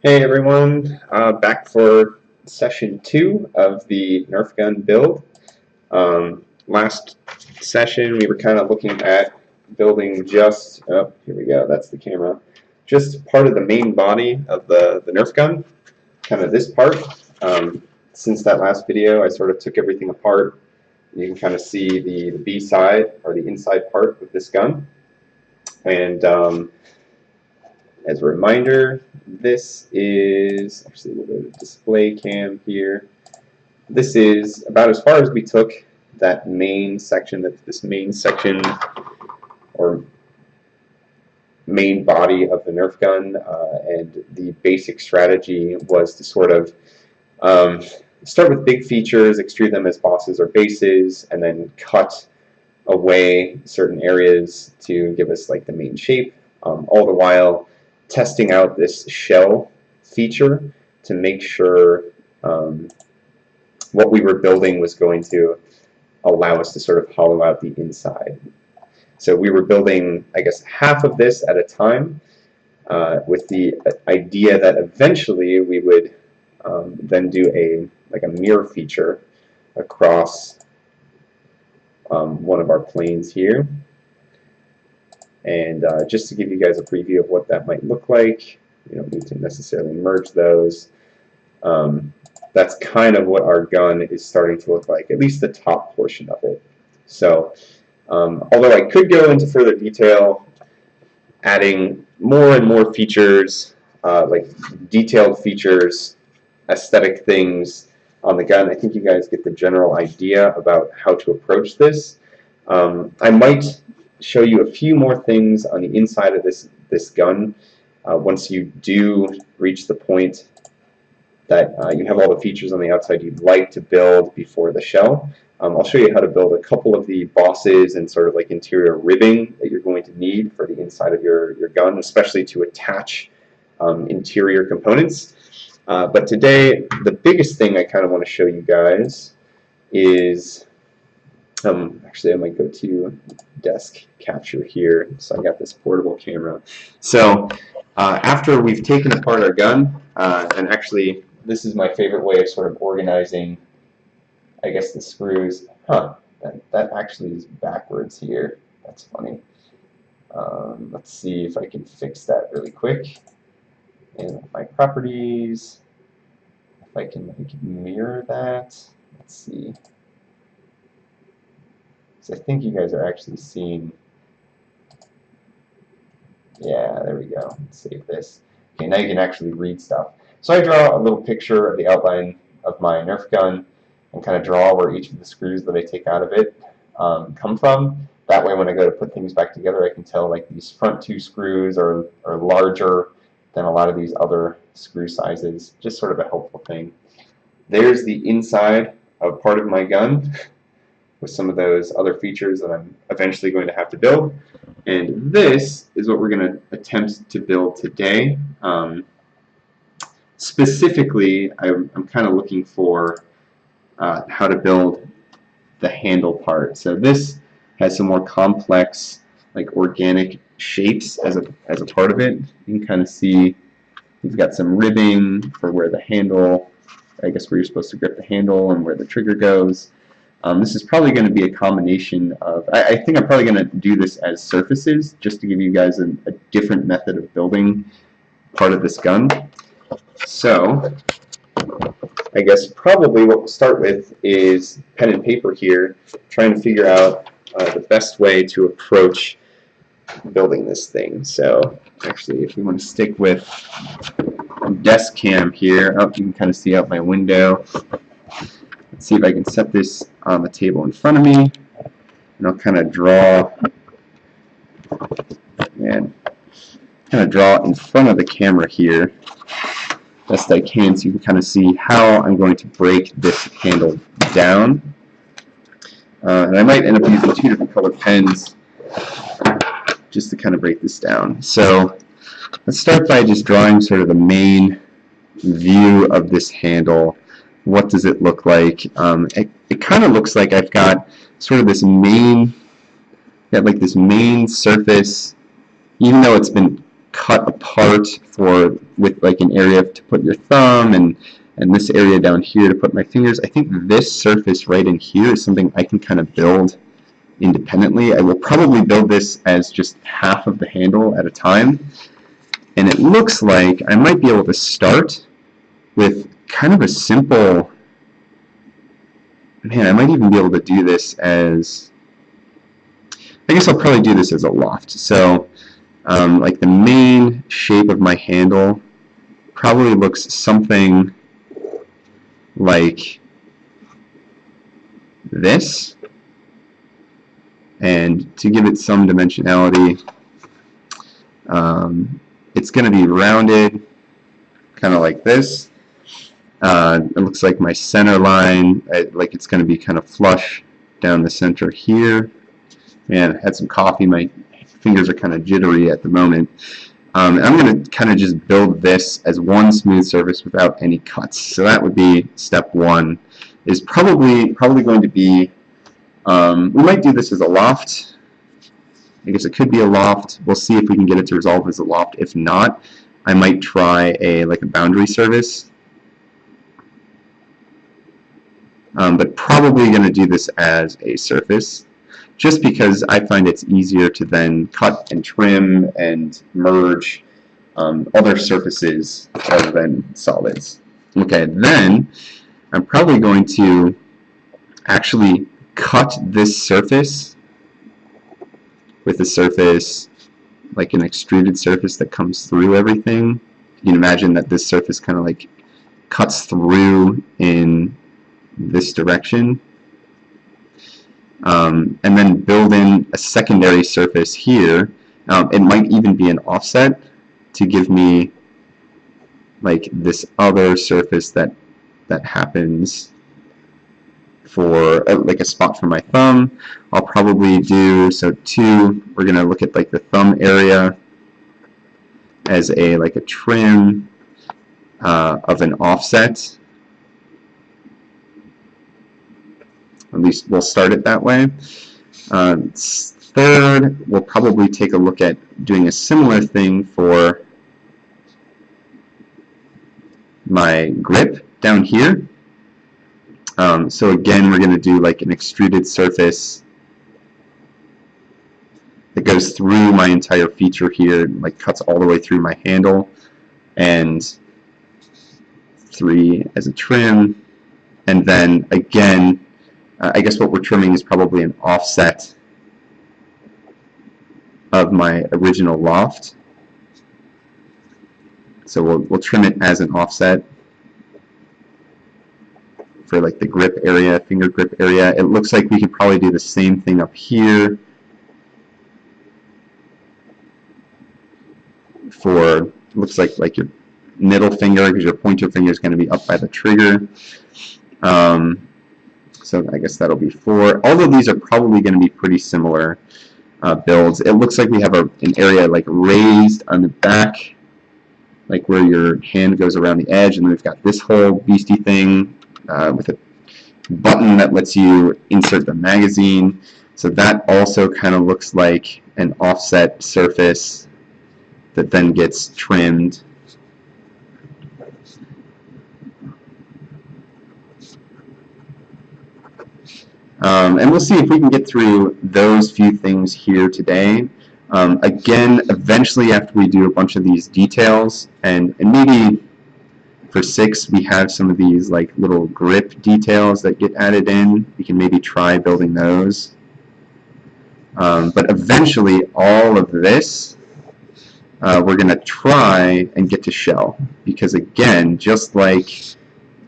Hey everyone, back for session 2 of the Nerf gun build. Last session we were kind of looking at building just, oh here we go, that's the camera, just part of the main body of the Nerf gun, kind of this part. Since that last video I sort of took everything apart. You can kind of see the B side or the inside part of this gun. And as a reminder, this is, actually we'll go to display cam here. This is about as far as we took that main section, or main body of the Nerf gun, and the basic strategy was to sort of start with big features, extrude them as bosses or bases, and then cut away certain areas to give us like the main shape, all the while testing out this shell feature to make sure what we were building was going to allow us to sort of hollow out the inside. So we were building, I guess, half of this at a time, with the idea that eventually we would then do a mirror feature across one of our planes here. And just to give you guys a preview of what that might look like, you don't need to necessarily merge those. That's kind of what our gun is starting to look like, at least the top portion of it. So, although I could go into further detail, adding more and more features, like detailed features, aesthetic things on the gun, I think you guys get the general idea about how to approach this. I might show you a few more things on the inside of this gun once you do reach the point that you have all the features on the outside you'd like to build before the shell. I'll show you how to build a couple of the bosses and sort of like interior ribbing that you're going to need for the inside of your gun, especially to attach interior components. But today, the biggest thing I kind of want to show you guys is, actually I might go to desk capture here, so I got this portable camera. So after we've taken apart our gun, and actually this is my favorite way of sort of organizing, I guess, the screws. That actually is backwards here. That's funny. Let's see if I can fix that really quick. And my properties, if I can mirror that, let's see. So I think you guys are actually seeing, yeah, there we go. Let's save this. Okay, now you can actually read stuff. So I draw a little picture of the outline of my Nerf gun and kind of draw where each of the screws that I take out of it come from. That way when I go to put things back together, I can tell like these front two screws are larger than a lot of these other screw sizes. Just sort of a helpful thing. There's the inside of part of my gun with some of those other features that I'm eventually going to have to build. And this is what we're going to attempt to build today. Specifically, I'm kind of looking for how to build the handle part. So this has some more complex, like organic shapes as a part of it. You can kind of see you've got some ribbing for where the handle, I guess where you're supposed to grip the handle and where the trigger goes. This is probably going to be a combination of, I think I'm probably going to do this as surfaces just to give you guys a different method of building part of this gun. So I guess probably what we'll start with is pen and paper here, trying to figure out the best way to approach building this thing. So actually, if we want to stick with desk cam here, you can kind of see out my window. Let's see if I can set this on the table in front of me, and I'll kind of draw in front of the camera here best I can, so you can kind of see how I'm going to break this handle down. And I might end up using two different colored pens just to kind of break this down. So let's start by just drawing sort of the main view of this handle. What does it look like? It kind of looks like I've got sort of this main surface, even though it's been cut apart with like an area to put your thumb and this area down here to put my fingers. I think this surface right in here is something I can kind of build independently. I will probably build this as just half of the handle at a time. And it looks like I might be able to start with kind of a simple, man, I might even be able to do this as, I guess I'll probably do this as a loft. So like the main shape of my handle probably looks something like this. And to give it some dimensionality, it's going to be rounded, kind of like this. It looks like my center line, like it's going to be kind of flush down the center here. Man, I had some coffee. My fingers are kind of jittery at the moment. I'm going to kind of just build this as one smooth surface without any cuts. So that would be step one. Is probably going to be, we might do this as a loft. I guess it could be a loft. We'll see if we can get it to resolve as a loft. If not, I might try like a boundary surface. But probably going to do this as a surface, just because I find it's easier to then cut and trim and merge other surfaces other than solids. Okay, then I'm probably going to actually cut this surface with a surface like an extruded surface that comes through everything. You can imagine that this surface kind of like cuts through in this direction. And then build in a secondary surface here. It might even be an offset to give me like this other surface that happens for like a spot for my thumb. I'll probably do, so two, we're going to look at like the thumb area as like a trim of an offset. At least we'll start it that way. Third, we'll probably take a look at doing a similar thing for my grip down here. So again, we're going to do like an extruded surface that goes through my entire feature here, like cuts all the way through my handle, and 3 as a trim. And then again, I guess what we're trimming is probably an offset of my original loft. So we'll trim it as an offset for like the grip area, finger grip area. It looks like we could probably do the same thing up here for, looks like your middle finger, because your pointer finger is going to be up by the trigger. So I guess that'll be 4. All of these are probably going to be pretty similar builds. It looks like we have an area like raised on the back, like where your hand goes around the edge, and then we've got this whole beastie thing with a button that lets you insert the magazine. So that also kind of looks like an offset surface that then gets trimmed. And we'll see if we can get through those few things here today. Again, eventually after we do a bunch of these details, and maybe for 6 we have some of these like little grip details that get added in, we can maybe try building those. But eventually all of this we're going to try and get to shell, because again, just like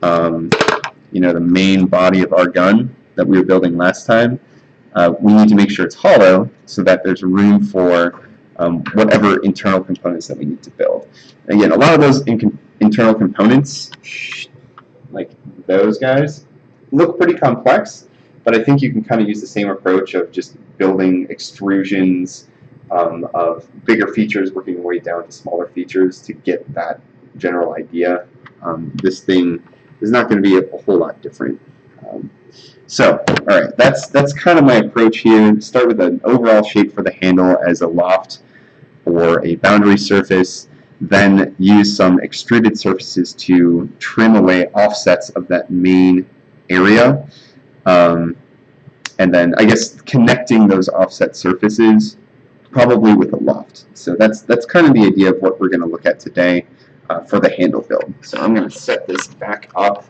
you know, the main body of our gun that we were building last time, we need to make sure it's hollow so that there's room for whatever internal components that we need to build. Again, a lot of those internal components, like those guys, look pretty complex, but I think you can kind of use the same approach of just building extrusions of bigger features, working your way down to smaller features to get that general idea. This thing is not going to be a whole lot different. So, all right, that's kind of my approach here. Start with an overall shape for the handle as a loft. or a boundary surface, then use some extruded surfaces to trim away offsets of that main area. And then I guess connecting those offset surfaces probably with a loft. So that's kind of the idea of what we're going to look at today for the handle build. So I'm going to set this back up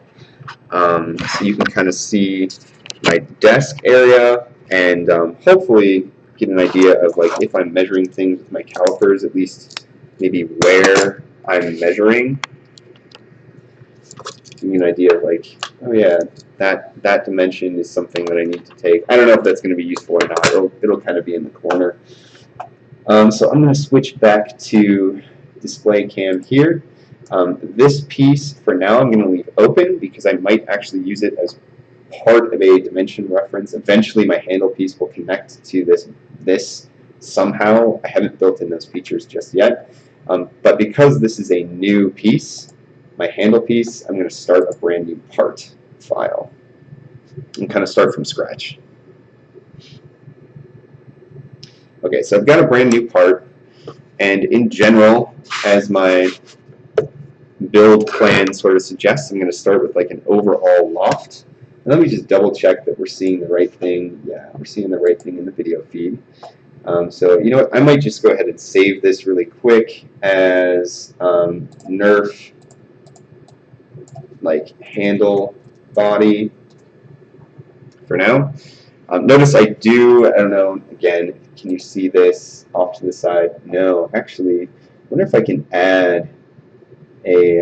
so you can kind of see my desk area and hopefully get an idea of, like, if I'm measuring things with my calipers, at least maybe where I'm measuring. Give me an idea of, like, oh yeah, that dimension is something that I need to take. I don't know if that's going to be useful or not. It'll kind of be in the corner. So I'm going to switch back to display cam here. This piece, for now, I'm going to leave open because I might actually use it as part of a dimension reference. Eventually, my handle piece will connect to this somehow. I haven't built in those features just yet. But because this is a new piece, my handle piece, I'm going to start a brand new part file and kind of start from scratch. Okay, so I've got a brand new part, and in general, as my build plan sort of suggests, I'm going to start with like an overall loft. And let me just double check that we're seeing the right thing. Yeah, we're seeing the right thing in the video feed. So you know what, I might just go ahead and save this really quick as NERF, like handle body for now. Notice I don't know, again, can you see this off to the side? No, actually, I wonder if I can add a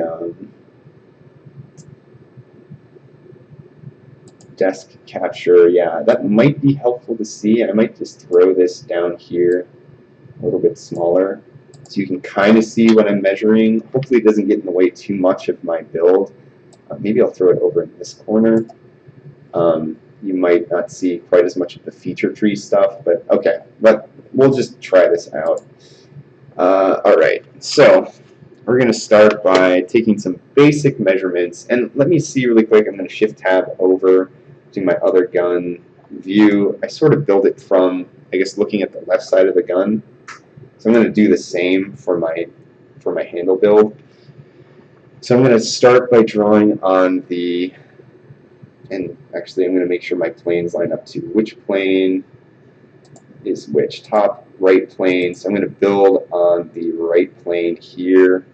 desk capture. Yeah, that might be helpful to see. I might just throw this down here a little bit smaller so you can kind of see what I'm measuring. Hopefully it doesn't get in the way too much of my build. Maybe I'll throw it over in this corner. You might not see quite as much of the feature tree stuff, but okay, we'll just try this out. Alright, so we're going to start by taking some basic measurements, and let me see really quick. I'm going to shift tab over to my other gun view. I sort of build it from, I guess, looking at the left side of the gun. So I'm going to do the same for my handle build. So I'm going to start by drawing on the, and actually I'm going to make sure my planes line up to which plane is which, top right plane. So I'm going to build on the right plane here.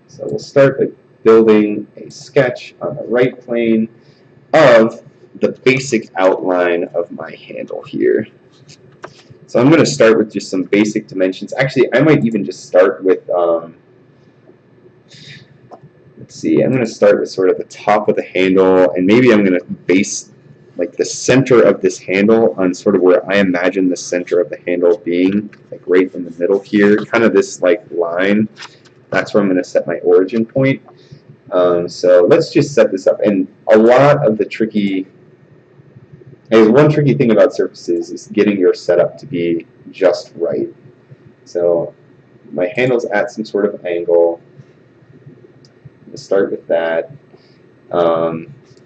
So we'll start by building a sketch on the right plane of the basic outline of my handle here. So I'm going to start with just some basic dimensions. Actually, I might even just start with, let's see, I'm going to start with sort of the top of the handle, and maybe I'm going to base like the center of this handle on sort of where I imagine the center of the handle being, like right in the middle here, kind of this like line. That's where I'm going to set my origin point. So let's just set this up. And a lot of the tricky, one tricky thing about surfaces is getting your setup to be just right. So my handle's at some sort of angle. I'm going to start with that.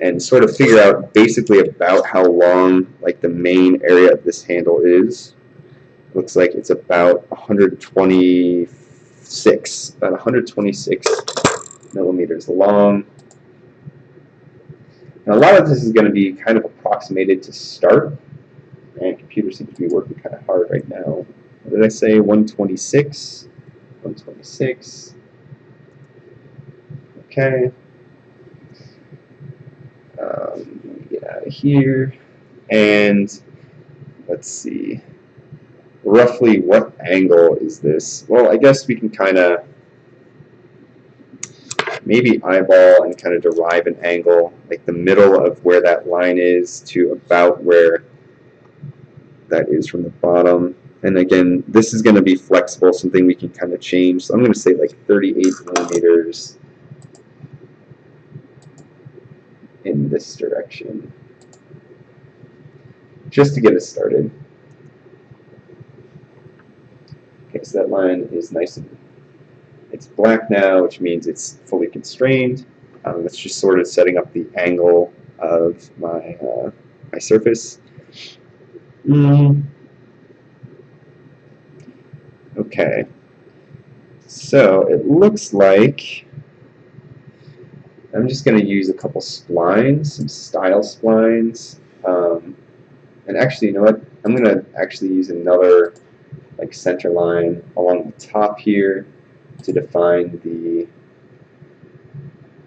And sort of figure out basically about how long like the main area of this handle is. Looks like it's about 126 millimeters long. And a lot of this is going to be kind of approximated to start. And computer seems to be working kind of hard right now. What did I say? 126. 126. Okay. Let me get out of here. And let's see. Roughly what angle is this? Well, I guess we can kind of maybe eyeball and kind of derive an angle, like the middle of where that line is to about where that is from the bottom. And again, this is going to be flexible, something we can kind of change. So I'm going to say like 38 millimeters in this direction, just to get us started. Okay, so that line is nice and it's black now, which means it's fully constrained. That's just sort of setting up the angle of my my surface. Okay, so it looks like I'm just going to use a couple splines, some style splines, and actually, you know what? I'm going to actually use another like center line along the top here to define the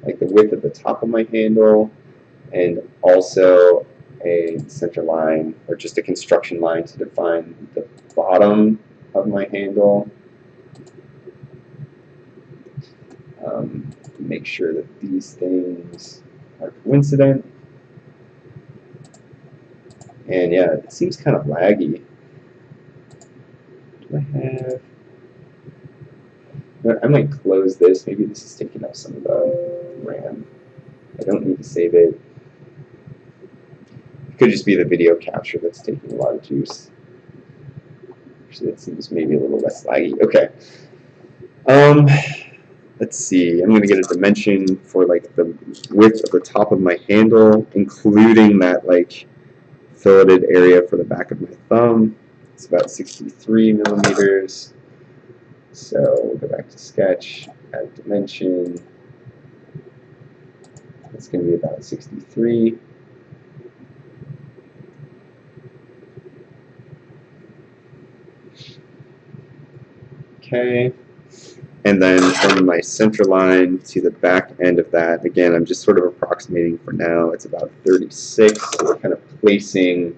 width of the top of my handle, and also a center line or just a construction line to define the bottom of my handle. Make sure that these things are coincident. And yeah, it seems kind of laggy. Do I have... I might close this. Maybe this is taking up some of the RAM. I don't need to save it. It could just be the video capture that's taking a lot of juice. Actually, that seems maybe a little less laggy. Okay. Let's see. I'm going to get a dimension for like the width of the top of my handle, including that like filleted area for the back of my thumb. It's about 63 millimeters. So we'll go back to sketch, add dimension. It's going to be about 63. Okay. And then from my center line to the back end of that, again, I'm just sort of approximating for now. It's about 36. So we're kind of placing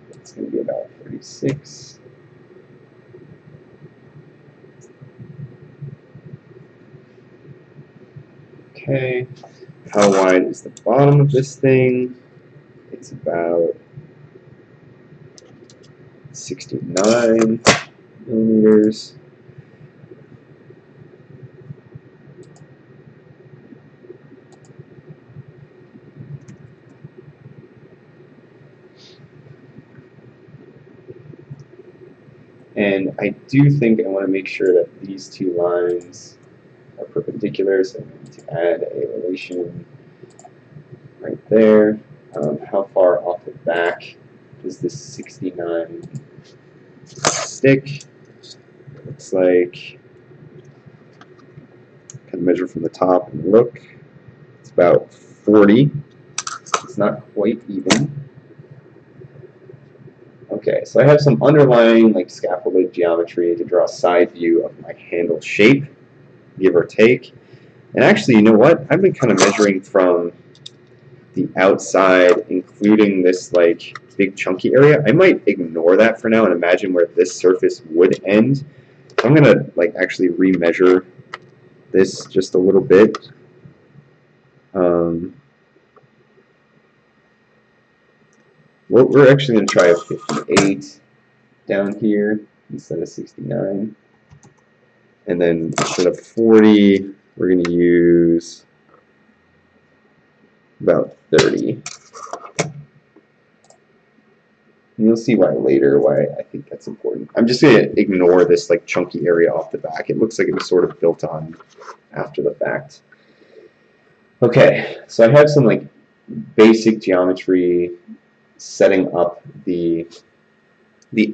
it's going to be about 36. Okay. How wide is the bottom of this thing? It's about 69 millimeters. And I do think I want to make sure that these two lines are perpendicular, so I'm going to add a relation right there. How far off the back does this 69 stick? It looks like, kind of measure from the top and look, it's about 40. It's not quite even. Okay, so I have some underlying like scaffolded geometry to draw a side view of my handle shape, give or take. And actually, you know what? I've been kind of measuring from the outside, including this like big chunky area. I might ignore that for now and imagine where this surface would end. So I'm gonna like actually remeasure this just a little bit. Well, we're actually going to try a 58 down here instead of 69. And then instead of 40, we're going to use about 30. And you'll see why later, why I think that's important. I'm just going to ignore this like chunky area off the back. It looks like it was sort of built on after the fact. Okay, so I have some like basic geometry setting up the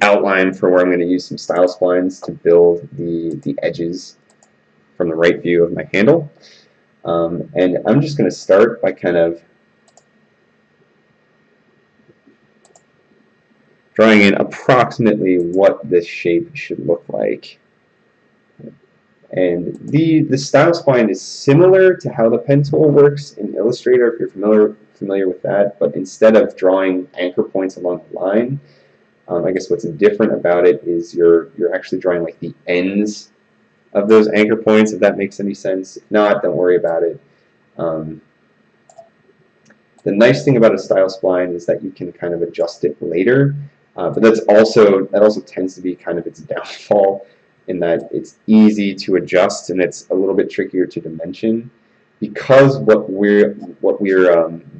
outline for where I'm going to use some style splines to build the edges from the right view of my handle. And I'm just going to start by kind of drawing in approximately what this shape should look like. And the style spline is similar to how the pen tool works in Illustrator, if you're familiar with that, but instead of drawing anchor points along the line, I guess what's different about it is you're actually drawing like the ends of those anchor points, if that makes any sense. If not, don't worry about it. The nice thing about a style spline is that you can kind of adjust it later, but that also tends to be kind of its downfall, in that it's easy to adjust and it's a little bit trickier to dimension, because what we're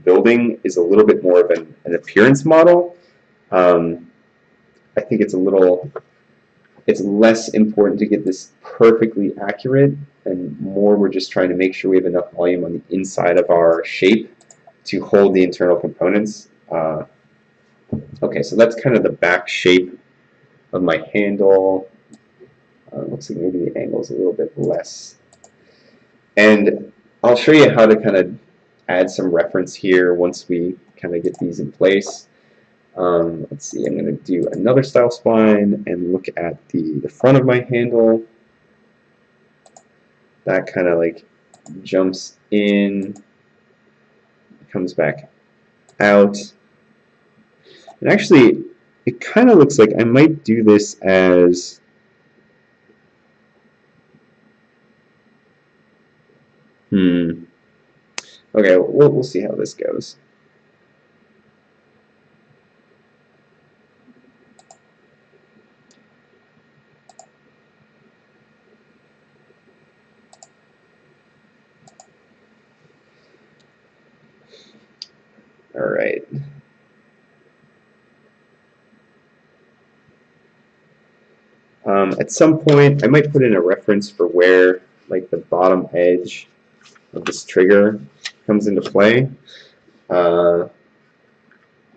building is a little bit more of an appearance model. I think it's less important to get this perfectly accurate, and more we're just trying to make sure we have enough volume on the inside of our shape to hold the internal components. Okay, so that's kind of the back shape of my handle. Looks like maybe the angle is a little bit less. And I'll show you how to kind of add some reference here once we kind of get these in place. Let's see, I'm going to do another style spline and look at the front of my handle. That kind of like jumps in, comes back out. And actually, it kind of looks like I might do this as okay, we'll see how this goes. All right. At some point, I might put in a reference for where like the bottom edge of this trigger comes into play, so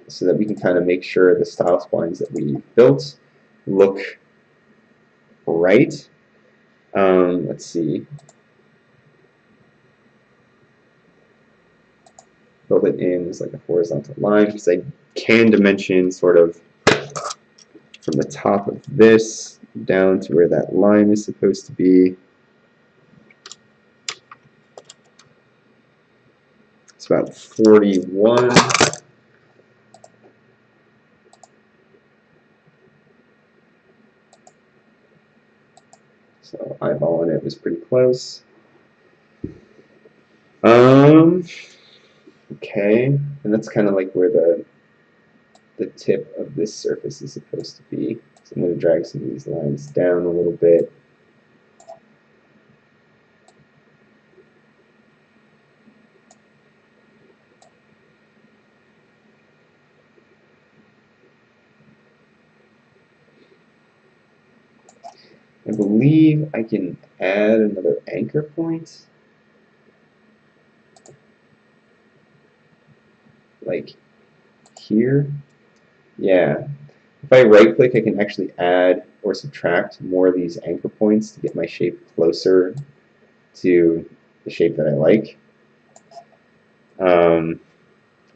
that we can kind of make sure the style splines that we built look right. Let's see. Build it in as like a horizontal line because I can dimension sort of from the top of this down to where that line is supposed to be. It's about 41. So eyeballing it was pretty close. Okay, and that's kind of like where the tip of this surface is supposed to be. So I'm going to drag some of these lines down a little bit. I believe I can add another anchor point, like here. Yeah. If I right click, I can actually add or subtract more of these anchor points to get my shape closer to the shape that I like.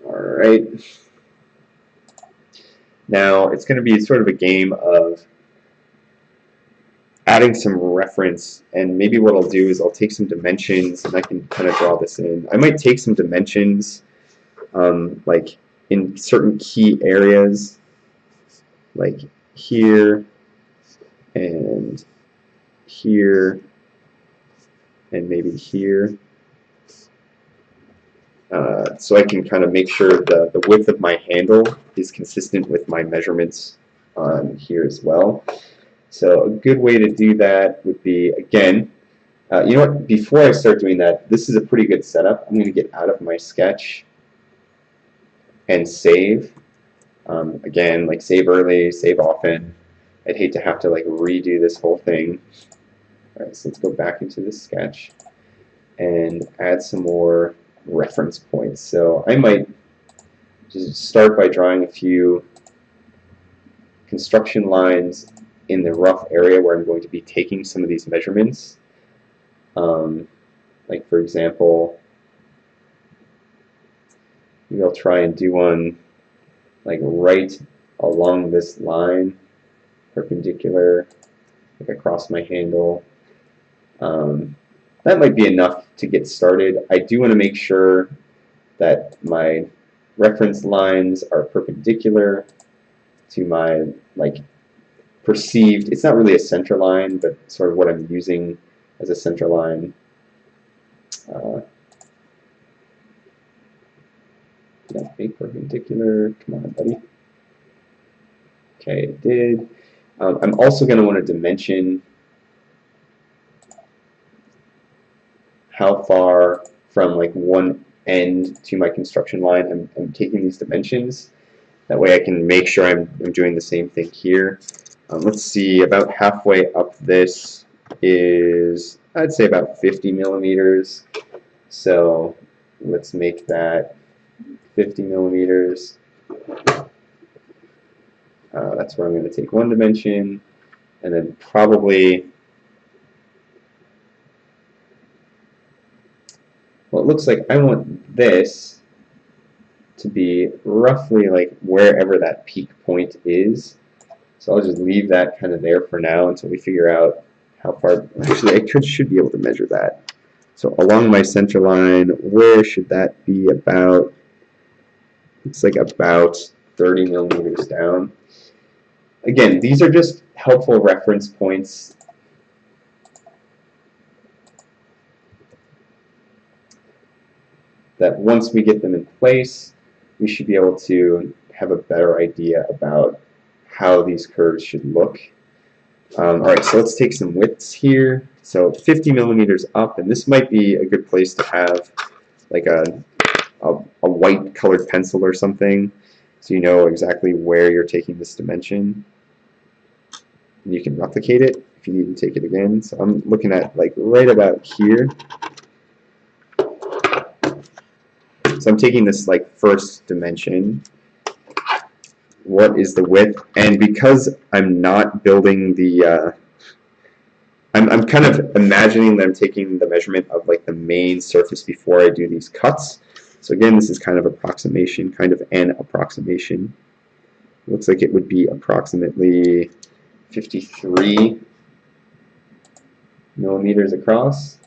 Alright. Now it's going to be sort of a game of adding some reference, and maybe what I'll do is I'll take some dimensions and I can kind of draw this in. I might take some dimensions like in certain key areas, like here and here and maybe here, so I can kind of make sure the width of my handle is consistent with my measurements on here as well. So a good way to do that would be, again, you know what, before I start doing that, this is a pretty good setup. I'm going to get out of my sketch and save. Again, like save early, save often. I'd hate to have to like redo this whole thing. All right, so let's go back into the sketch and add some more reference points. So I might just start by drawing a few construction lines in the rough area where I'm going to be taking some of these measurements. Like for example, maybe I'll try and do one like right along this line, perpendicular, like across my handle. That might be enough to get started. I do want to make sure that my reference lines are perpendicular to my like perceived, it's not really a center line, but sort of what I'm using as a center line. Yeah, be perpendicular. Come on, buddy. Okay, it did. I'm also going to want to dimension how far from like one end to my construction line I'm taking these dimensions. That way I can make sure I'm doing the same thing here. Let's see, about halfway up this is, I'd say about 50 millimeters. So let's make that 50 millimeters. That's where I'm going to take one dimension, and then probably, well, it looks like I want this to be roughly like wherever that peak point is. So I'll just leave that kind of there for now until we figure out how far. Actually, I should be able to measure that. So along my center line, where should that be about? It's like about 30 millimeters down. Again, these are just helpful reference points. That once we get them in place, we should be able to have a better idea about how these curves should look. All right, so let's take some widths here. So 50 millimeters up, and this might be a good place to have like a white colored pencil or something, so you know exactly where you're taking this dimension. And you can replicate it if you need to take it again. So I'm looking at like right about here. So I'm taking this like first dimension. What is the width? And because I'm not building the, I'm kind of imagining that I'm taking the measurement of like the main surface before I do these cuts. So again, this is kind of approximation, kind of an approximation. Looks like it would be approximately 53 millimeters across.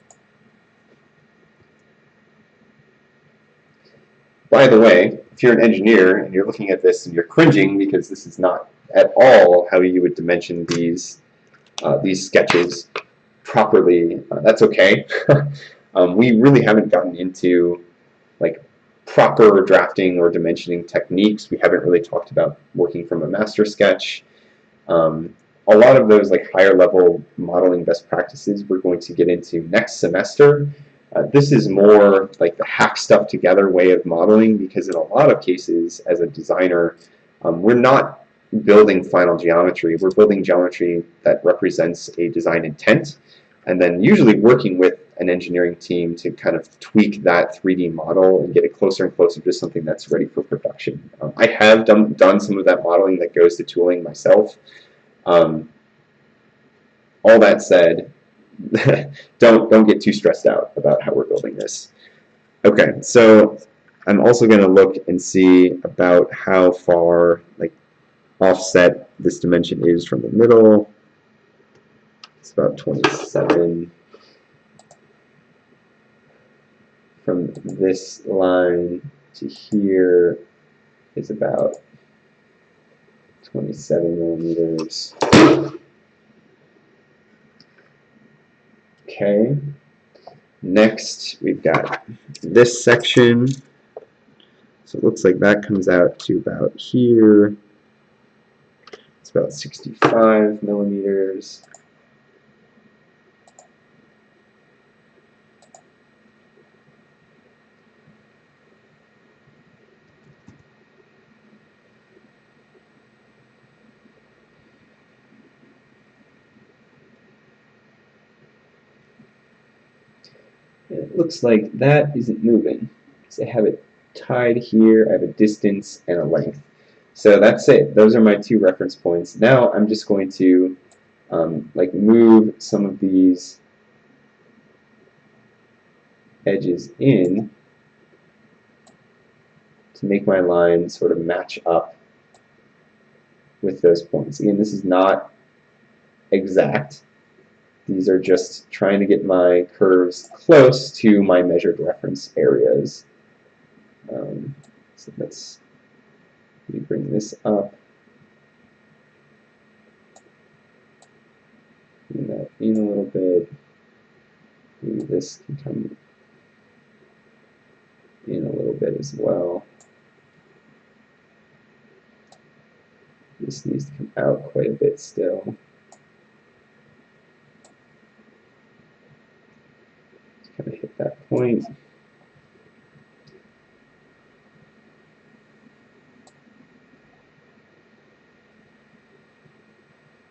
By the way, if you're an engineer and you're looking at this and you're cringing because this is not at all how you would dimension these sketches properly, that's okay. We really haven't gotten into like proper drafting or dimensioning techniques. We haven't really talked about working from a master sketch. A lot of those like higher level modeling best practices we're going to get into next semester. This is more like the hack stuff together way of modeling, because in a lot of cases as a designer, we're not building final geometry. We're building geometry that represents a design intent, and then usually working with an engineering team to kind of tweak that 3D model and get it closer and closer to something that's ready for production. I have done some of that modeling that goes to tooling myself. All that said, don't get too stressed out about how we're building this. Okay, so I'm also going to look and see about how far like offset this dimension is from the middle. It's about 27. From this line to here is about 27 millimeters. Okay, next we've got this section. So it looks like that comes out to about here. It's about 65 millimeters. It looks like that isn't moving, because I have it tied here. I have a distance and a length. So that's it. Those are my two reference points. Now I'm just going to like move some of these edges in to make my line sort of match up with those points. Again, this is not exact. These are just trying to get my curves close to my measured reference areas. So let me bring this up. Bring that in a little bit. Maybe this can come in a little bit as well. This needs to come out quite a bit still. Kind of hit that point.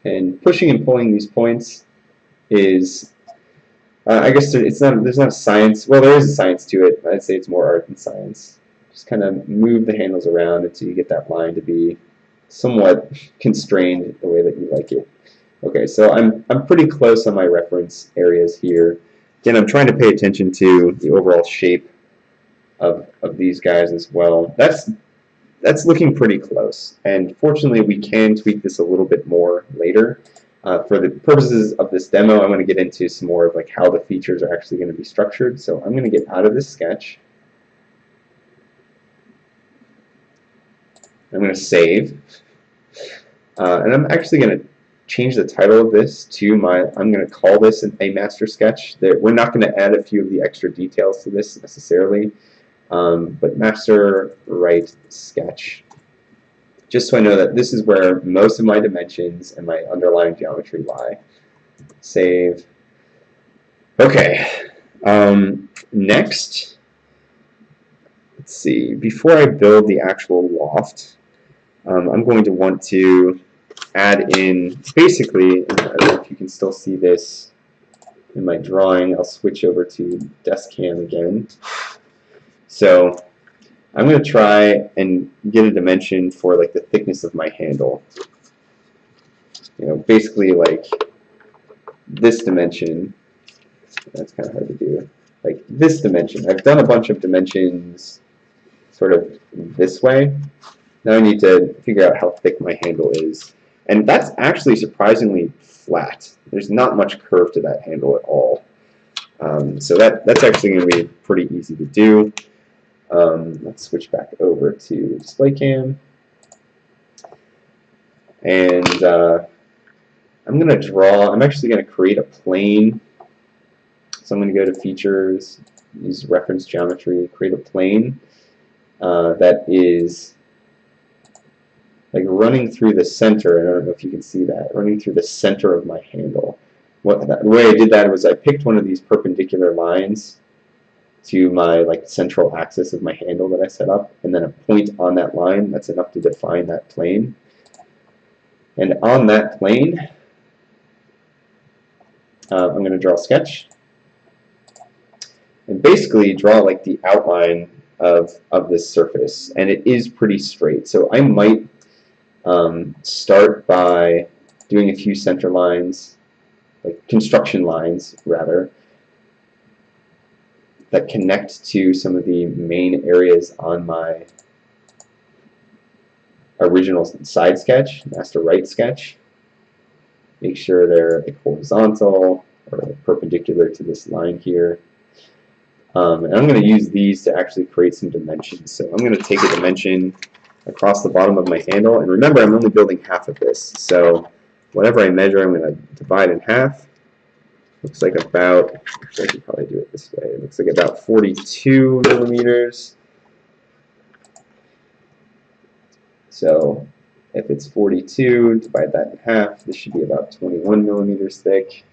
And pushing and pulling these points is, I guess there's not a science. Well, there is a science to it. I'd say it's more art than science. Just kind of move the handles around until you get that line to be somewhat constrained the way that you like it. Okay, so I'm pretty close on my reference areas here. Again, I'm trying to pay attention to the overall shape of these guys as well. That's looking pretty close, and fortunately we can tweak this a little bit more later. For the purposes of this demo, I want to get into some more of like how the features are actually going to be structured. So I'm going to get out of this sketch. I'm going to save, and I'm actually going to change the title of this to I'm going to call this a master sketch. We're not going to add a few of the extra details to this necessarily, but master right sketch, just so I know that this is where most of my dimensions and my underlying geometry lie. Save. Okay. Next, let's see. Before I build the actual loft, I'm going to want to add in, basically, I don't know if you can still see this in my drawing. I'll switch over to desk cam again. So I'm going to try and get a dimension for like the thickness of my handle. You know, basically like this dimension. That's kind of hard to do. Like this dimension. I've done a bunch of dimensions sort of this way. Now I need to figure out how thick my handle is. And that's actually surprisingly flat. There's not much curve to that handle at all. So that's actually going to be pretty easy to do. Let's switch back over to display cam. And I'm going to draw, I'm actually going to create a plane. So I'm going to go to features, use reference geometry, create a plane that is like running through the center. I don't know if you can see that, running through the center of my handle. The way I did that was I picked one of these perpendicular lines to my like central axis of my handle that I set up, and then a point on that line. That's enough to define that plane. And on that plane, I'm going to draw a sketch and basically draw like the outline of this surface, and it is pretty straight. So I might start by doing a few center lines, like construction lines rather, that connect to some of the main areas on my original side sketch, master right sketch. Make sure they're like horizontal or like perpendicular to this line here. And I'm going to use these to actually create some dimensions. So I'm going to take a dimension across the bottom of my handle, and remember I'm only building half of this. So whatever I measure, I'm going to divide in half. Looks like about, actually I should probably do it this way. It looks like about 42 millimeters. So if it's 42, divide that in half. This should be about 21 millimeters thick.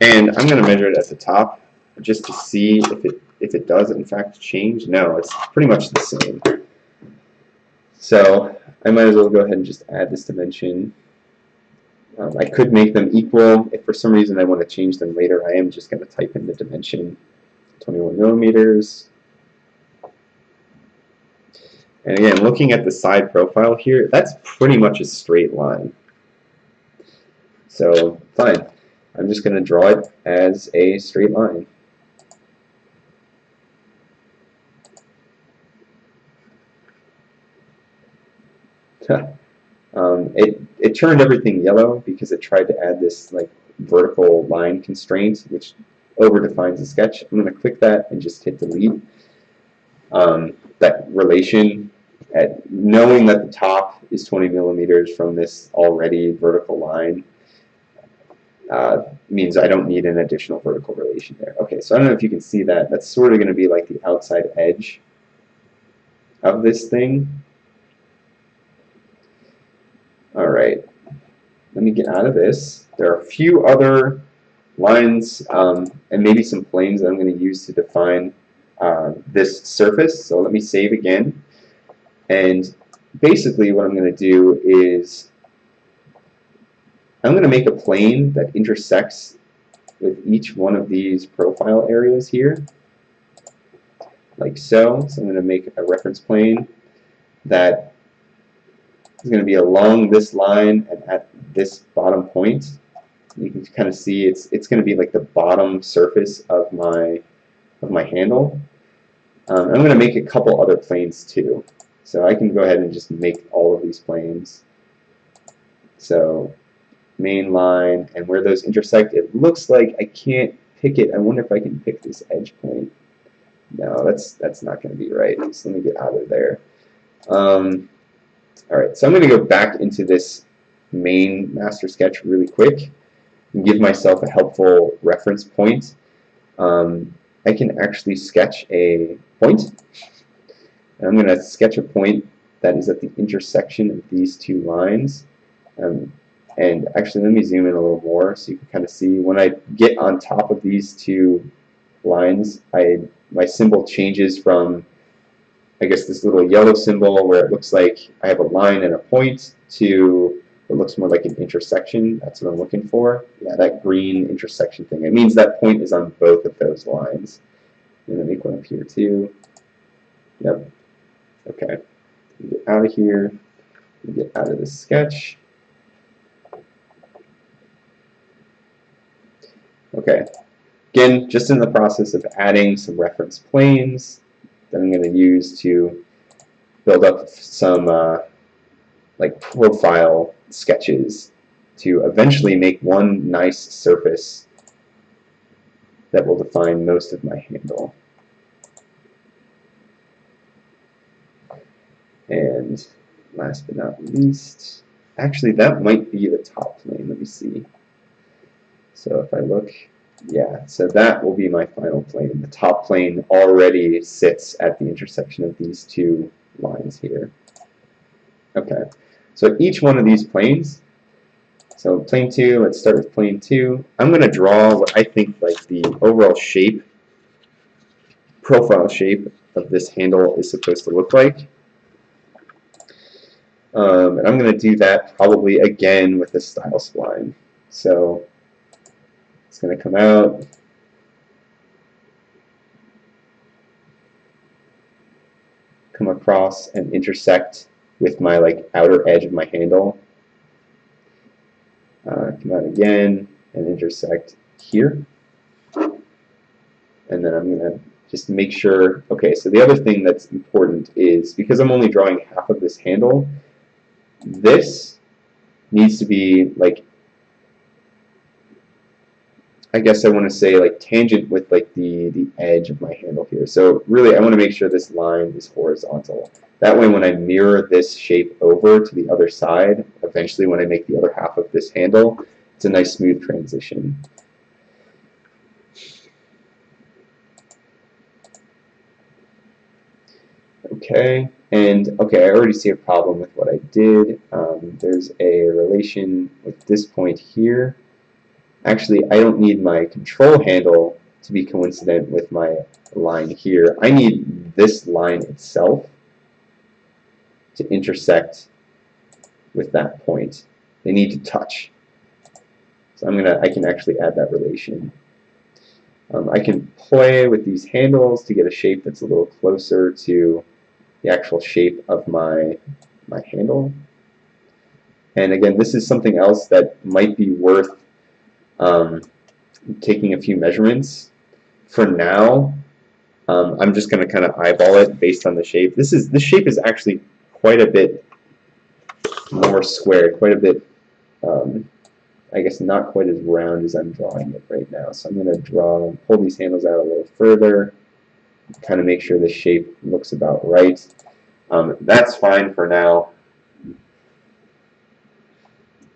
And I'm going to measure it at the top just to see if it does in fact change. No, it's pretty much the same. So I might as well go ahead and just add this dimension. I could make them equal. If for some reason I want to change them later, I am just going to type in the dimension, 21 millimeters. And again, looking at the side profile here, that's pretty much a straight line. So fine. I'm just going to draw it as a straight line. It turned everything yellow because it tried to add this like vertical line constraint, which over-defines the sketch. I'm going to click that and just hit delete. That relation, knowing that the top is 20 millimeters from this already vertical line, means I don't need an additional vertical relation there. Okay, so I don't know if you can see that. That's sort of going to be like the outside edge of this thing. Alright, let me get out of this. There are a few other lines and maybe some planes that I'm going to use to define this surface. So let me save again. And basically what I'm going to do is I'm going to make a plane that intersects with each one of these profile areas here, like so. So I'm going to make a reference plane that is going to be along this line and at this bottom point. You can kind of see it's going to be like the bottom surface of my handle. I'm going to make a couple other planes too. So I can go ahead and just make all of these planes. So main line, and where those intersect, it looks like I can't pick it. I wonder if I can pick this edge point. No, that's not going to be right. So let me get out of there. Alright, so I'm going to go back into this main master sketch really quick and give myself a helpful reference point. I can actually sketch a point. And I'm going to sketch a point that is at the intersection of these two lines. And actually, let me zoom in a little more so you can kind of see. When I get on top of these two lines, my symbol changes from, I guess, this little yellow symbol where it looks like I have a line and a point to it looks more like an intersection. That's what I'm looking for. Yeah, that green intersection thing. It means that point is on both of those lines. I'm going to make one up here too. Yep. Okay. Get out of here. Get out of this sketch. Okay. Again, just in the process of adding some reference planes that I'm going to use to build up some like profile sketches to eventually make one nice surface that will define most of my handle. And last but not least, actually that might be the top plane. Let me see. So if I look, yeah, so that will be my final plane. The top plane already sits at the intersection of these two lines here. Okay, so each one of these planes, so plane 2, let's start with plane 2. I'm going to draw what I think like the overall shape, profile shape of this handle is supposed to look like. And I'm going to do that probably again with a style spline. So it's going to come out. Come across and intersect with my like outer edge of my handle. Come out again and intersect here. And then I'm going to just make sure, okay, so the other thing that's important is because I'm only drawing half of this handle, this needs to be like, I guess I want to say like tangent with like the edge of my handle here. So really I want to make sure this line is horizontal. That way when I mirror this shape over to the other side, eventually when I make the other half of this handle, it's a nice smooth transition. Okay, and okay, I already see a problem with what I did. There's a relation with this point here. Actually, I don't need my control handle to be coincident with my line here. I need this line itself to intersect with that point. They need to touch. So I can actually add that relation. I can play with these handles to get a shape that's a little closer to the actual shape of my handle. And again, this is something else that might be worth taking a few measurements. For now, I'm just going to kind of eyeball it based on the shape. This shape is actually quite a bit more squared, quite a bit, I guess not quite as round as I'm drawing it right now. So I'm going to pull these handles out a little further, kind of make sure the shape looks about right. That's fine for now.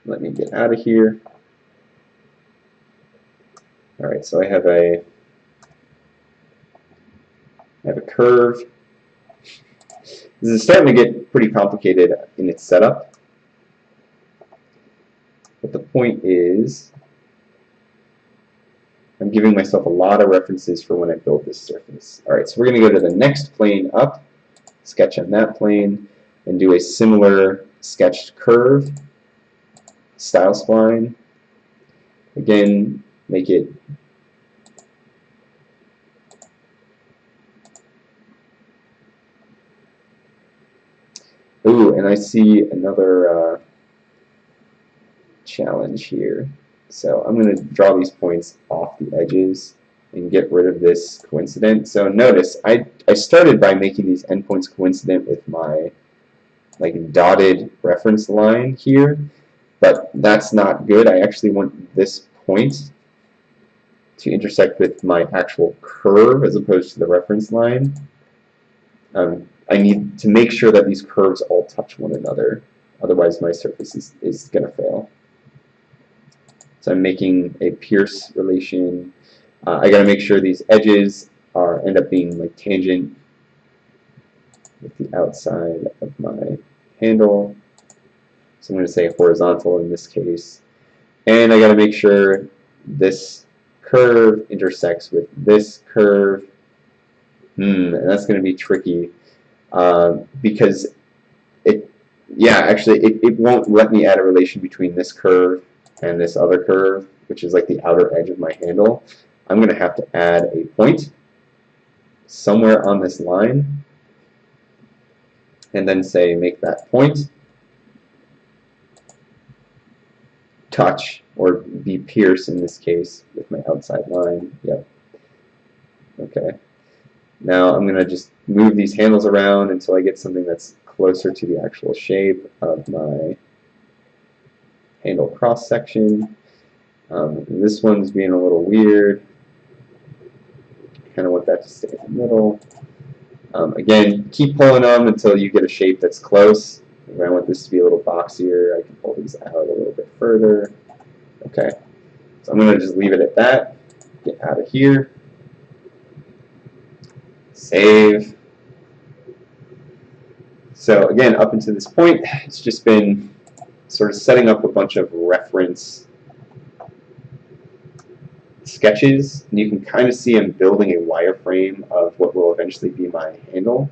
Let me get out of here. All right, so I have a curve. This is starting to get pretty complicated in its setup. But the point is, I'm giving myself a lot of references for when I build this surface. All right, so we're going to go to the next plane up, sketch on that plane, and do a similar sketched curve, style spline. Again, make it ooh, and I see another challenge here. So I'm going to draw these points off the edges and get rid of this coincident. So notice I started by making these endpoints coincident with my like dotted reference line here, but that's not good. I actually want this point to intersect with my actual curve as opposed to the reference line. I need to make sure that these curves all touch one another, otherwise my surface is going to fail. So I'm making a pierce relation. I got to make sure these edges end up being like tangent with the outside of my handle. So I'm going to say horizontal in this case. And I got to make sure this curve intersects with this curve. And that's going to be tricky because it won't let me add a relation between this curve and this other curve, which is like the outer edge of my handle. I'm going to have to add a point somewhere on this line and then say make that point touch or be pierced in this case with my outside line. Yep. Okay. Now I'm going to just move these handles around until I get something that's closer to the actual shape of my handle cross section. This one's being a little weird. Kind of want that to stay in the middle. Again, keep pulling on until you get a shape that's close. If I want this to be a little boxier, I can pull these out a little bit further. Okay, so I'm going to just leave it at that. Get out of here. Save. So again, up until this point, it's just been sort of setting up a bunch of reference sketches, and you can kind of see I'm building a wireframe of what will eventually be my handle.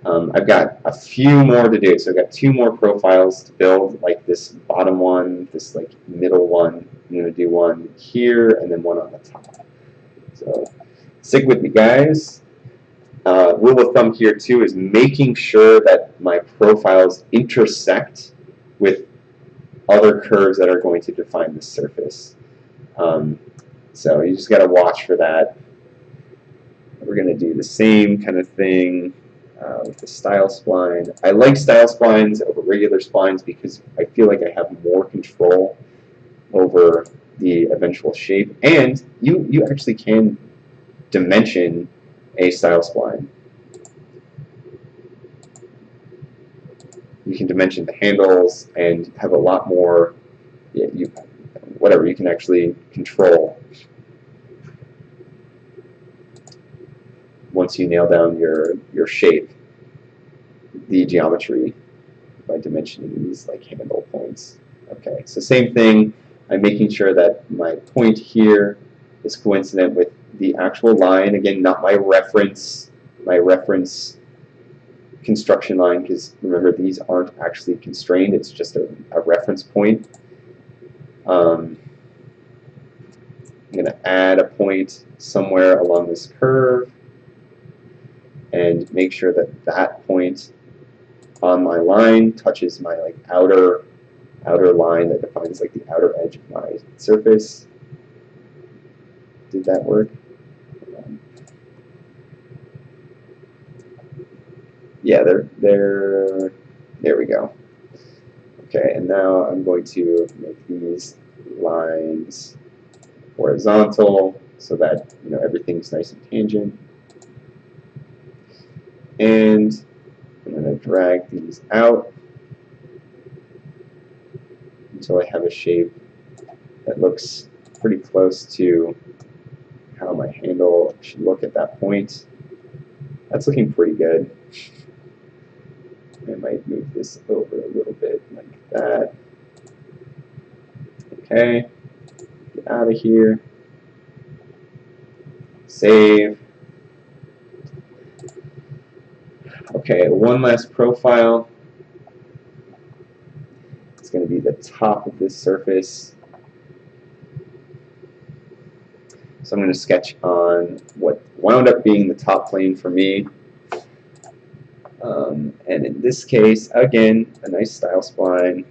I've got a few more to do, so I've got 2 more profiles to build, like this bottom one, this like middle one. I'm going to do one here and then one on the top. So stick with me, guys. Rule of thumb here too is making sure that my profiles intersect with other curves that are going to define the surface. So you just got to watch for that. We're going to do the same kind of thing with the style spline. I like style splines over regular splines because I feel like I have more control over the eventual shape, and you actually can dimension a style spline. You can dimension the handles and have a lot more, you can actually control once you nail down your shape, the geometry, by dimensioning these like handle points. Okay, so same thing, I'm making sure that my point here is coincident with the actual line, again, not my reference construction line, because remember, these aren't actually constrained, it's just a reference point. I'm going to add a point somewhere along this curve and make sure that that point on my line touches my like outer line that defines like the outer edge of my surface. Did that work? Yeah, there we go. Okay, and now I'm going to make these lines horizontal so that everything's nice and tangent. And I'm going to drag these out until I have a shape that looks pretty close to how my handle should look at that point. That's looking pretty good. I might move this over a little bit like that. Okay, get out of here. Save. Okay, one last profile. It's going to be the top of this surface. So I'm going to sketch on what wound up being the top plane for me. And in this case, again, a nice style spline.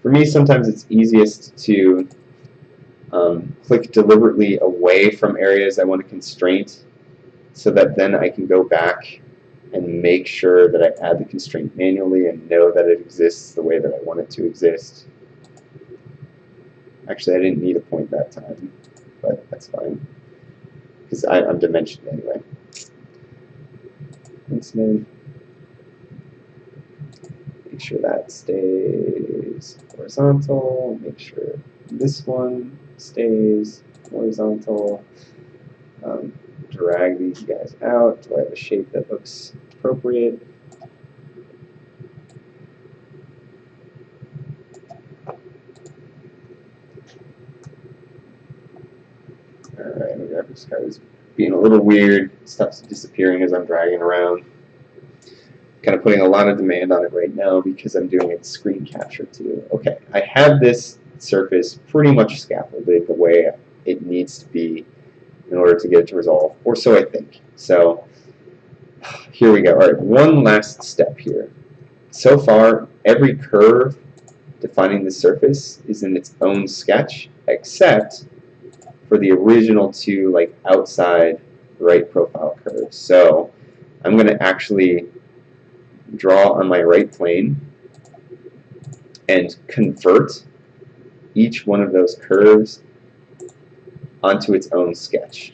For me, sometimes it's easiest to click deliberately away from areas I want to constraint, so that then I can go back and make sure that I add the constraint manually and know that it exists the way that I want it to exist. Actually, I didn't need a point that time, but that's fine, because I'm dimensioned anyway. Thanks, man. Make sure that stays horizontal. Make sure this one stays horizontal. Drag these guys out till I have a shape that looks appropriate. Alright, my graphics card is being a little weird. Stuff's disappearing as I'm dragging around. Kind of putting a lot of demand on it right now because I'm doing it screen capture too. Okay, I have this surface pretty much scaffolded the way it needs to be in order to get it to resolve, or so I think. So here we go. All right, one last step here. So far, every curve defining the surface is in its own sketch, except for the original two like outside right profile curves. So I'm going to actually draw on my right plane and convert each one of those curves onto its own sketch.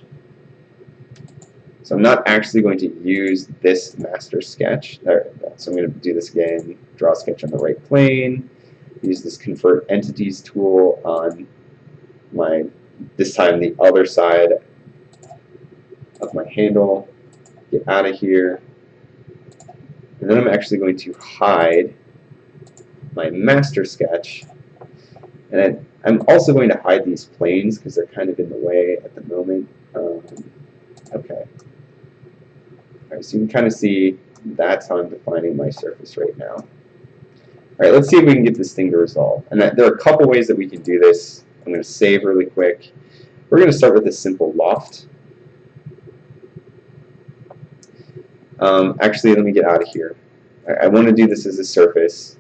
So I'm not actually going to use this master sketch. So I'm going to do this again, draw a sketch on the right plane, use this convert entities tool on my, this time the other side of my handle, get out of here, and then I'm actually going to hide my master sketch, and then I'm also going to hide these planes because they're kind of in the way at the moment. Okay. Alright, so you can kind of see that's how I'm defining my surface right now. Alright, let's see if we can get this thing to resolve. And there are a couple ways that we can do this. I'm going to save really quick. We're going to start with a simple loft. Actually, let me get out of here. I want to do this as a surface